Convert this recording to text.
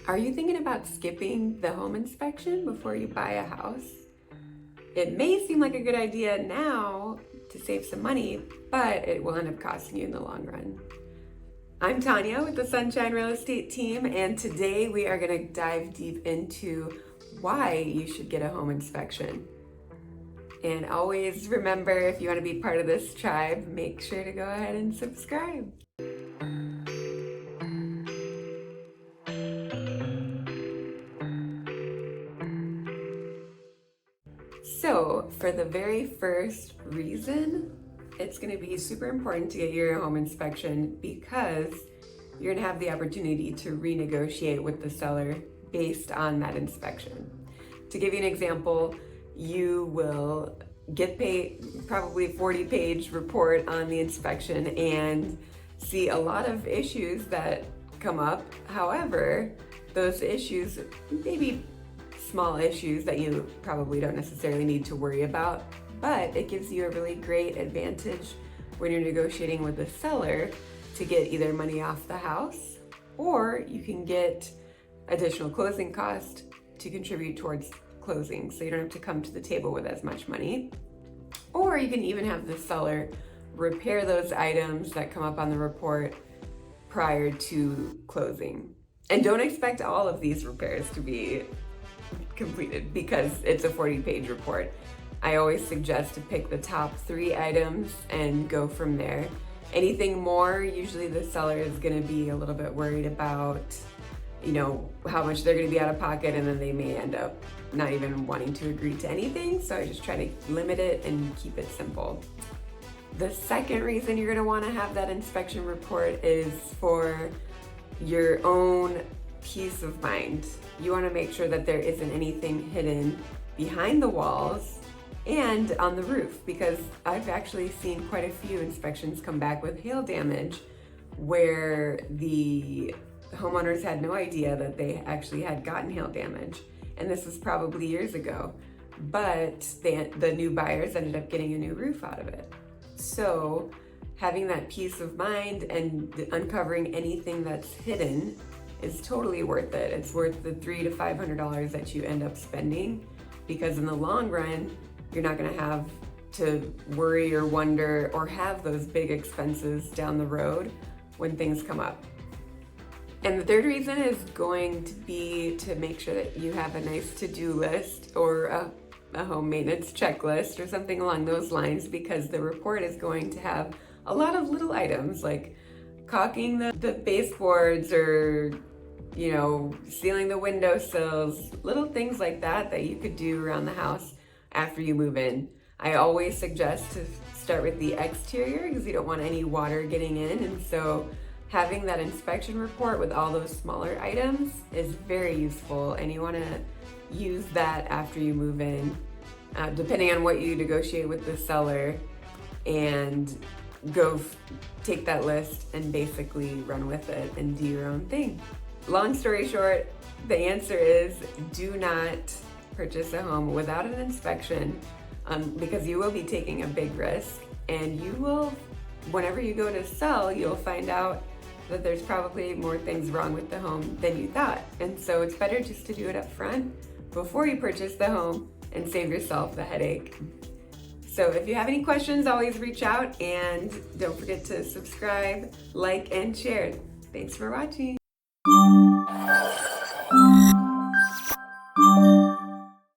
Are you thinking about skipping the home inspection before you buy a house? It may seem like a good idea now to save some money, but it will end up costing you in the long run. I'm Tanya with the Sunshine Real Estate team, and today we are going to dive deep into why you should get a home inspection. And always remember, if you want to be part of this tribe, make sure to go ahead and subscribe. So, for the very first reason, it's going to be super important to get your home inspection because you're going to have the opportunity to renegotiate with the seller based on that inspection. To give you an example, you will get paid probably a 40-page report on the inspection and see a lot of issues that come up. However, those issues maybe small issues that you probably don't necessarily need to worry about, but it gives you a really great advantage when you're negotiating with the seller to get either money off the house, or you can get additional closing cost to contribute towards closing, so you don't have to come to the table with as much money. Or you can even have the seller repair those items that come up on the report prior to closing. And don't expect all of these repairs to be completed because it's a 40-page report. I always suggest to pick the top 3 items and go from there. Anything more, usually the seller is going to be a little bit worried about, how much they're going to be out of pocket, and then they may end up not even wanting to agree to anything. So I just try to limit it and keep it simple. The second reason you're going to want to have that inspection report is for your own peace of mind. You want to make sure that there isn't anything hidden behind the walls and on the roof, because I've actually seen quite a few inspections come back with hail damage where the homeowners had no idea that they actually had gotten hail damage. And this was probably years ago, but the new buyers ended up getting a new roof out of it. So having that peace of mind and uncovering anything that's hidden is totally worth it. It's worth the $300 to $500 that you end up spending, because in the long run, you're not going to have to worry or wonder or have those big expenses down the road when things come up. And the third reason is going to be to make sure that you have a nice to-do list or a home maintenance checklist or something along those lines, because the report is going to have a lot of little items like caulking the baseboards or sealing the windowsills, little things like that you could do around the house after you move in. I always suggest to start with the exterior because you don't want any water getting in, and so having that inspection report with all those smaller items is very useful, and you want to use that after you move in, depending on what you negotiate with the seller, and go take that list and basically run with it and do your own thing. Long story short, the answer is do not purchase a home without an inspection, because you will be taking a big risk, and you will, whenever you go to sell, you'll find out that there's probably more things wrong with the home than you thought. And so it's better just to do it up front before you purchase the home and save yourself the headache. So if you have any questions, always reach out, and don't forget to subscribe, like, and share. Thanks for watching.